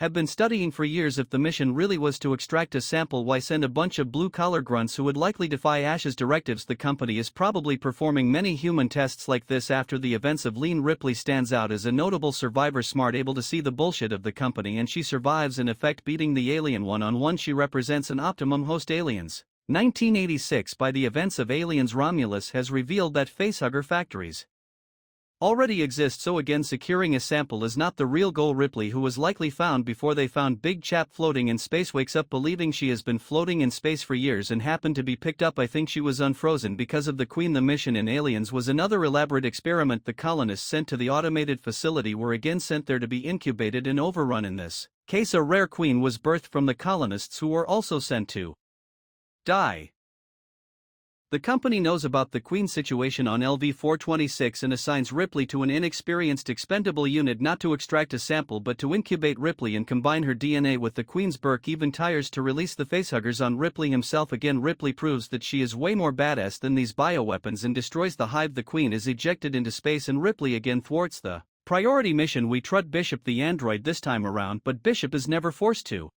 have been studying for years if the mission really was to extract a sample, why send a bunch of blue-collar grunts who would likely defy Ash's directives. The company is probably performing many human tests like this after the events of Lean. Ripley stands out as a notable survivor, smart, able to see the bullshit of the company, and she survives, in effect beating the alien one-on-one. She represents an optimum host. Aliens. 1986. By the events of Aliens, Romulus has revealed that facehugger factories already exist, so again securing a sample is not the real goal. Ripley, who was likely found before they found Big Chap floating in space, wakes up believing she has been floating in space for years and happened to be picked up. I think she was unfrozen because of the Queen. The mission in Aliens was another elaborate experiment. The colonists sent to the automated facility were again sent there to be incubated and overrun. In this case, a rare queen was birthed from the colonists, who were also sent to die. The company knows about the Queen's situation on LV-426 and assigns Ripley to an inexperienced expendable unit, not to extract a sample but to incubate Ripley and combine her DNA with the Queen's. Burke even tires to release the facehuggers on Ripley himself. Again, Ripley proves that she is way more badass than these bioweapons and destroys the hive. The Queen is ejected into space and Ripley again thwarts the priority mission. We trust Bishop the android this time around, but Bishop is never forced to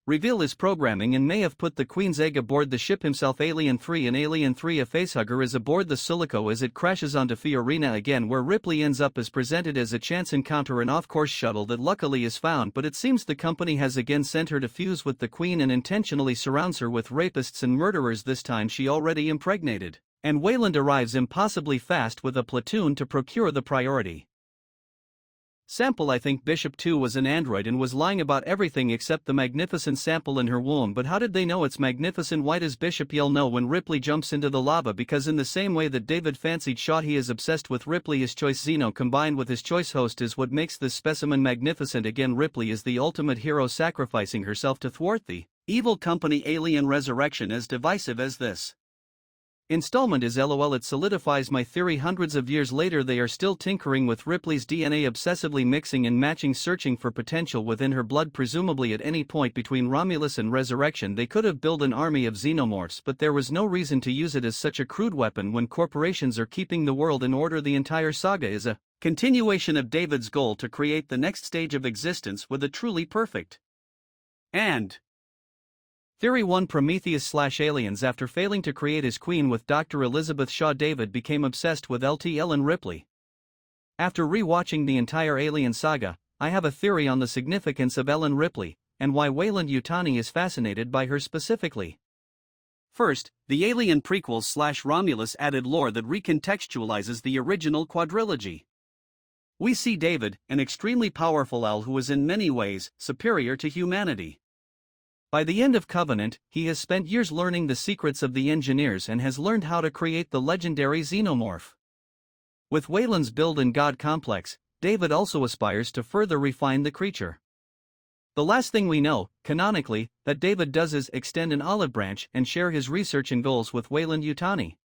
reveal his programming and may have put the Queen's egg aboard the ship himself. Alien 3. In Alien 3, a facehugger is aboard the Silico as it crashes onto Fiorina again, where Ripley ends up as presented as a chance encounter, an off-course shuttle that luckily is found, but it seems the company has again sent her to fuse with the Queen and intentionally surrounds her with rapists and murderers. This time she already impregnated, and Wayland arrives impossibly fast with a platoon to procure the priority sample. I think Bishop 2 was an android and was lying about everything except the magnificent sample in her womb. But how did they know it's magnificent? Why does Bishop yell no when Ripley jumps into the lava? Because in the same way that David fancied Shaw, he is obsessed with Ripley. His choice Xeno combined with his choice host is what makes this specimen magnificent. Again, Ripley is the ultimate hero, sacrificing herself to thwart the evil company. Alien Resurrection. As divisive as this installment is, LOL, it solidifies my theory. Hundreds of years later they are still tinkering with Ripley's DNA, obsessively mixing and matching, searching for potential within her blood. Presumably at any point between Romulus and Resurrection they could have built an army of xenomorphs, but there was no reason to use it as such a crude weapon when corporations are keeping the world in order. The entire saga is a continuation of David's goal to create the next stage of existence with a truly perfect and Theory 1. Prometheus/Aliens. After failing to create his queen with Dr. Elizabeth Shaw, David became obsessed with LT Ellen Ripley. After re-watching the entire Alien saga, I have a theory on the significance of Ellen Ripley, and why Weyland-Yutani is fascinated by her specifically. First, the Alien prequels/Romulus added lore that recontextualizes the original quadrilogy. We see David, an extremely powerful Al who is in many ways superior to humanity. By the end of Covenant, he has spent years learning the secrets of the engineers and has learned how to create the legendary xenomorph. With Weyland's build and God complex, David also aspires to further refine the creature. The last thing we know, canonically, that David does is extend an olive branch and share his research and goals with Weyland-Yutani.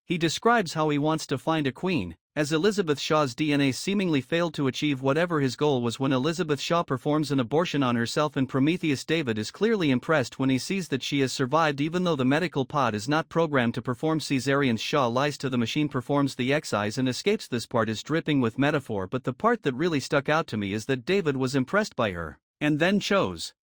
He describes how he wants to find a queen, as Elizabeth Shaw's DNA seemingly failed to achieve whatever his goal was when Elizabeth Shaw performs an abortion on herself in Prometheus. David is clearly impressed when he sees that she has survived even though the medical pod is not programmed to perform cesareans. Shaw lies to the machine, performs the excise and escapes. This part is dripping with metaphor, but the part that really stuck out to me is that David was impressed by her, and then chose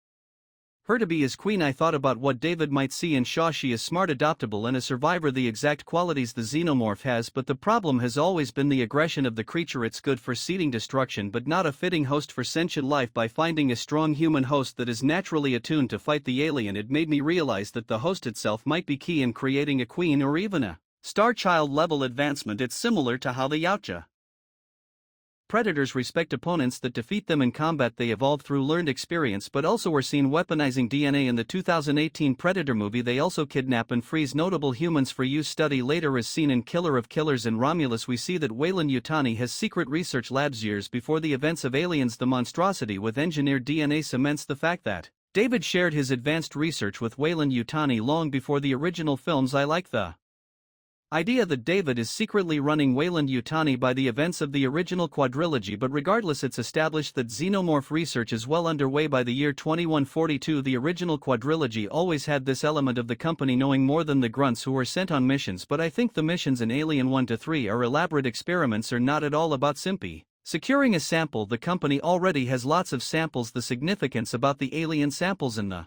her to be his queen. I thought about what David might see in Shaw. She is smart, adaptable and a survivor, the exact qualities the xenomorph has, but the problem has always been the aggression of the creature. It's good for seeding destruction but not a fitting host for sentient life. By finding a strong human host that is naturally attuned to fight the alien, it made me realize that the host itself might be key in creating a queen or even a Star Child level advancement. It's similar to how the Yautja predators respect opponents that defeat them in combat. They evolve through learned experience, but also were seen weaponizing DNA in the 2018 Predator movie. They also kidnap and freeze notable humans for use study. Later, as seen in Killer of Killers and Romulus, we see that Weyland-Yutani has secret research labs years before the events of Aliens. The monstrosity with engineered DNA cements the fact that David shared his advanced research with Weyland-Yutani long before the original films. I like the idea that David is secretly running Weyland-Yutani by the events of the original quadrilogy, but regardless, it's established that xenomorph research is well underway. By the year 2142, the original quadrilogy always had this element of the company knowing more than the grunts who were sent on missions, but I think the missions in Alien 1 to 3 are elaborate experiments, are not at all about simpy Securing a sample. The company already has lots of samples. The significance about the alien samples in the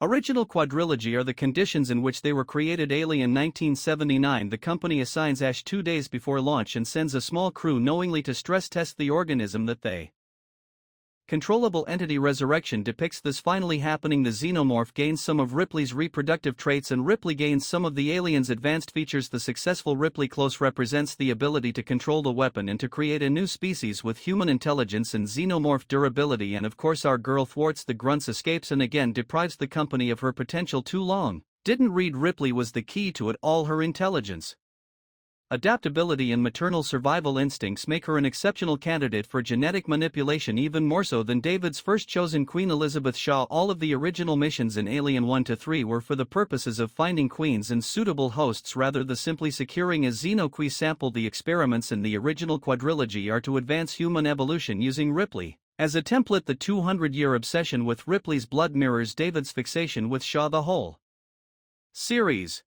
original quadrilogy are the conditions in which they were created. Alien 1979. The company assigns Ash 2 days before launch and sends a small crew knowingly to stress test the organism that they controllable entity. Resurrection depicts this finally happening. The xenomorph gains some of Ripley's reproductive traits and Ripley gains some of the alien's advanced features. The successful Ripley close represents the ability to control the weapon and to create a new species with human intelligence and xenomorph durability. And of course our girl thwarts the grunts, escapes and again deprives the company of her potential. Too long. Didn't read. Ripley was the key to it all. Her intelligence, adaptability and maternal survival instincts make her an exceptional candidate for genetic manipulation, even more so than David's first chosen Queen Elizabeth Shaw. All of the original missions in Alien 1 to 3 were for the purposes of finding queens and suitable hosts rather than simply securing a xenoqueen sample. The experiments in the original quadrilogy are to advance human evolution using Ripley as a template. The 200-year obsession with Ripley's blood mirrors David's fixation with Shaw. The whole series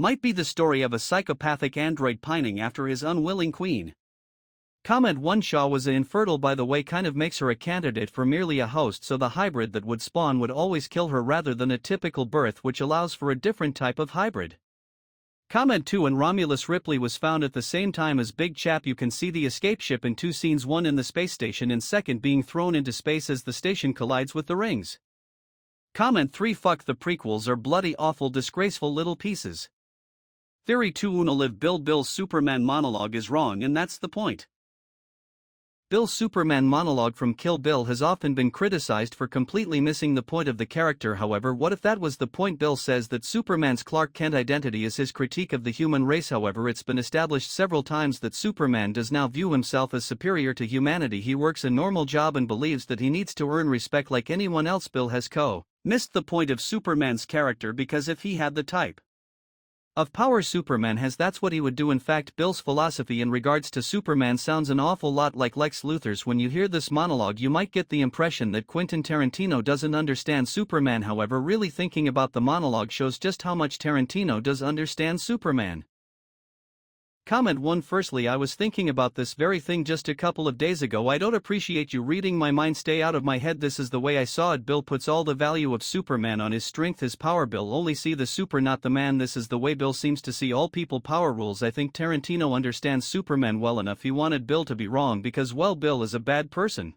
might be the story of a psychopathic android pining after his unwilling queen. Comment 1. Shaw was infertile, by the way, kind of makes her a candidate for merely a host, so the hybrid that would spawn would always kill her rather than a typical birth, which allows for a different type of hybrid. Comment 2. And Romulus. Ripley was found at the same time as Big Chap. You can see the escape ship in 2 scenes, one in the space station and second being thrown into space as the station collides with the rings. Comment 3. Fuck the prequels are bloody awful disgraceful little pieces. Theory 2. Unalive. Bill's Superman monologue is wrong, and that's the point. Bill's Superman monologue from Kill Bill has often been criticized for completely missing the point of the character. However, what if that was the point? Bill says that Superman's Clark Kent identity is his critique of the human race. However, it's been established several times that Superman does now view himself as superior to humanity. He works a normal job and believes that he needs to earn respect like anyone else. Bill has missed the point of Superman's character, because if he had the type of power Superman has, that's what he would do. In fact, Bill's philosophy in regards to Superman sounds an awful lot like Lex Luthor's. When you hear this monologue, you might get the impression that Quentin Tarantino doesn't understand Superman. However, really thinking about the monologue shows just how much Tarantino does understand Superman. Comment 1. Firstly, I was thinking about this very thing just a couple of days ago. I don't appreciate you reading my mind. Stay out of my head. This is the way I saw it. Bill puts all the value of Superman on his strength, his power. Bill only see the super, not the man. This is the way Bill seems to see all people. Power rules. I think Tarantino understands Superman well enough. He wanted Bill to be wrong because, well, Bill is a bad person.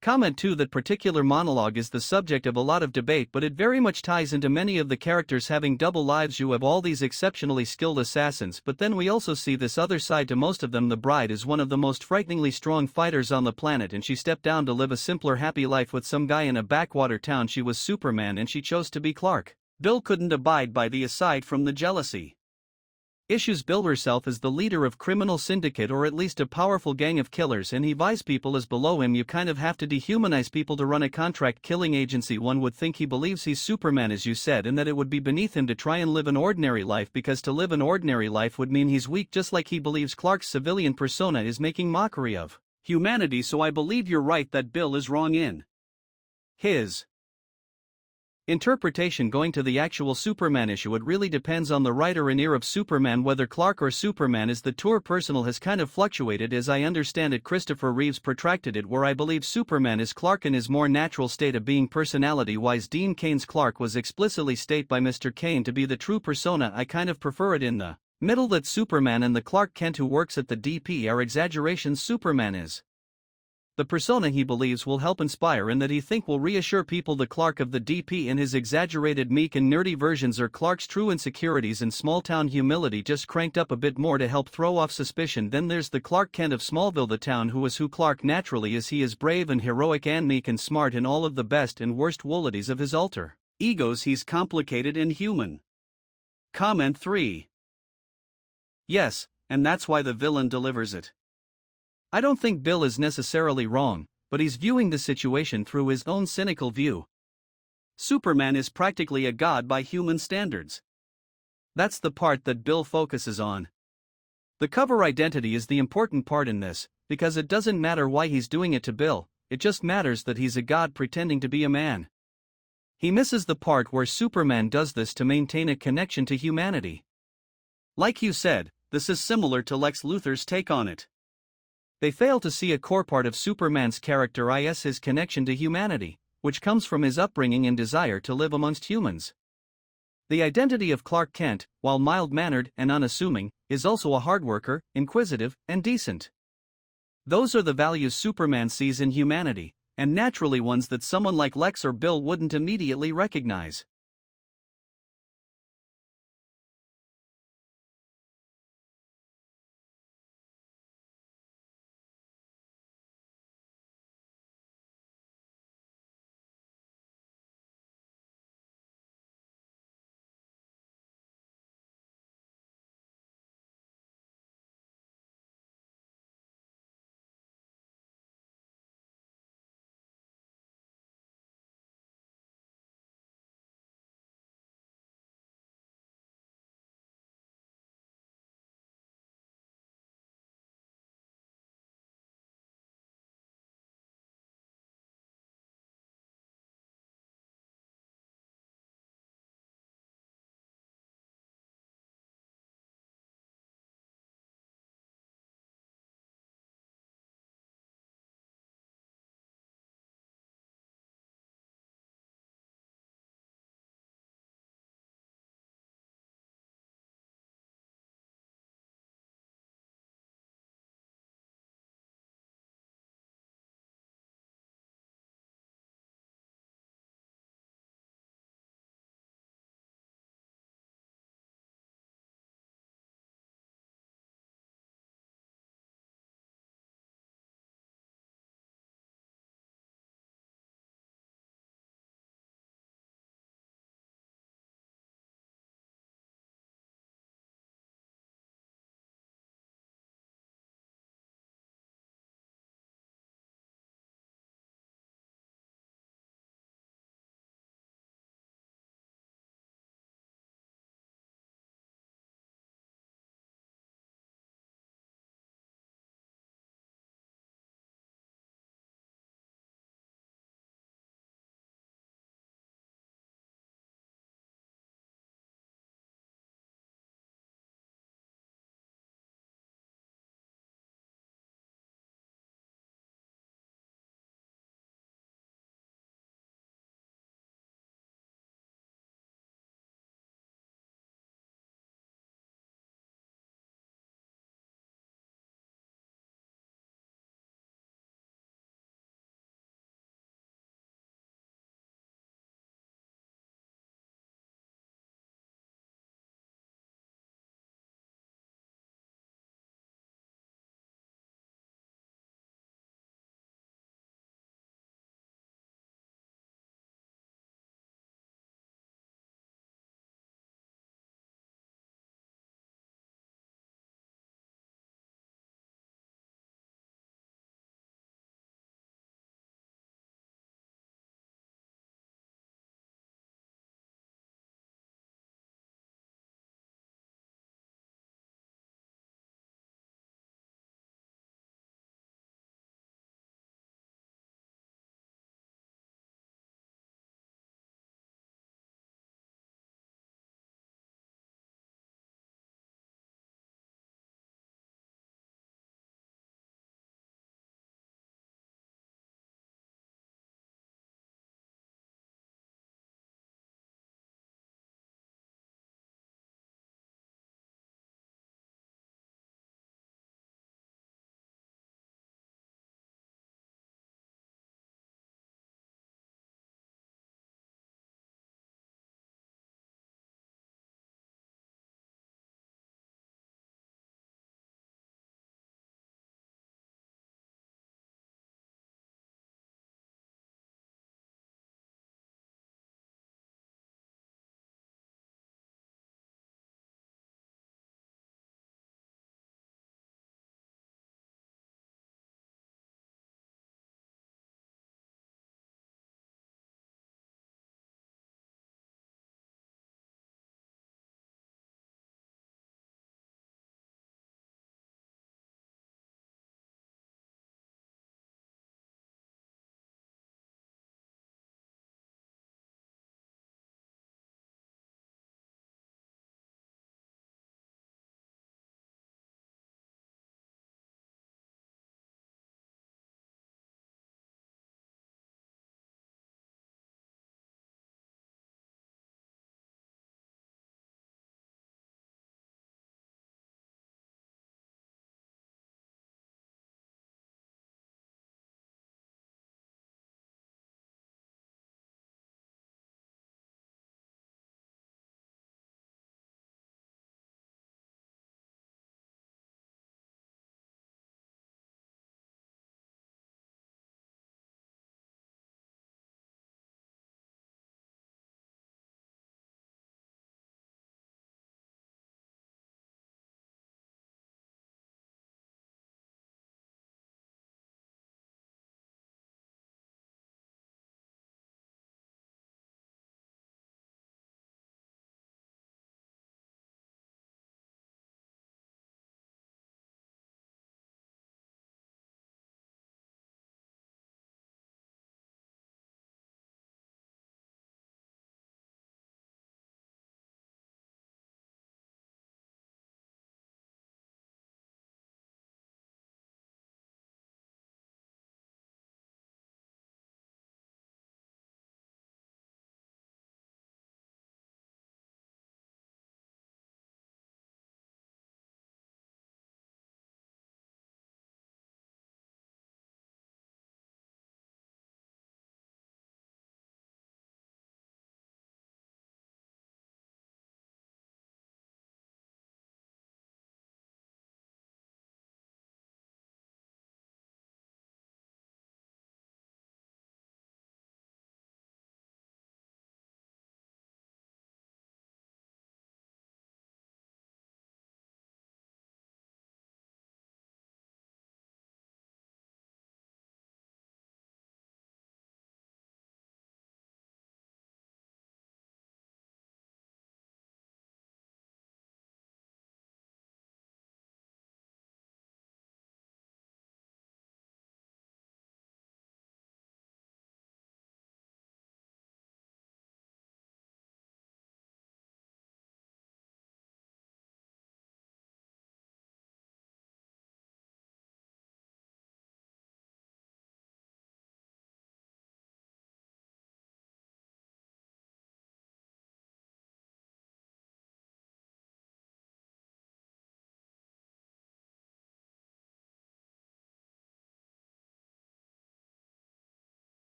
Comment 2. That particular monologue is the subject of a lot of debate, but it very much ties into many of the characters having double lives. You have all these exceptionally skilled assassins, but then we also see this other side to most of them. The bride is one of the most frighteningly strong fighters on the planet, and she stepped down to live a simpler, happy life with some guy in a backwater town. She was Superman and she chose to be Clark. Bill couldn't abide by the aside from the jealousy issues. Bill herself is the leader of criminal syndicate, or at least a powerful gang of killers, and he vies people as below him. You kind of have to dehumanize people to run a contract killing agency. One would think he believes he's Superman, as you said, and that it would be beneath him to try and live an ordinary life, because to live an ordinary life would mean he's weak, just like he believes Clark's civilian persona is making mockery of humanity. So I believe you're right that Bill is wrong in his interpretation. Going to the actual Superman issue, it really depends on the writer and ear of Superman whether Clark or Superman is. The tour personal has kind of fluctuated. As I understand it, Christopher Reeves protracted it where I believe Superman is Clark in his more natural state of being. Personality-wise, Dean Cain's Clark was explicitly stated by Mr. Cain to be the true persona. I kind of prefer it in the middle, that Superman and the Clark Kent who works at the DP are exaggerations. Superman is the persona he believes will help inspire and that he think will reassure people. The Clark of the DP and his exaggerated, meek and nerdy versions are Clark's true insecurities and small-town humility just cranked up a bit more to help throw off suspicion. Then there's the Clark Kent of Smallville, the town who is who Clark naturally is. He is brave and heroic and meek and smart in all of the best and worst qualities of his alter egos. He's complicated and human. Comment 3. Yes, and that's why the villain delivers it. I don't think Bill is necessarily wrong, but he's viewing the situation through his own cynical view. Superman is practically a god by human standards. That's the part that Bill focuses on. The cover identity is the important part in this, because it doesn't matter why he's doing it to Bill, it just matters that he's a god pretending to be a man. He misses the part where Superman does this to maintain a connection to humanity. Like you said, this is similar to Lex Luthor's take on it. They fail to see a core part of Superman's character is his connection to humanity, which comes from his upbringing and desire to live amongst humans. The identity of Clark Kent, while mild-mannered and unassuming, is also a hard worker, inquisitive, and decent. Those are the values Superman sees in humanity, and naturally ones that someone like Lex or Bill wouldn't immediately recognize.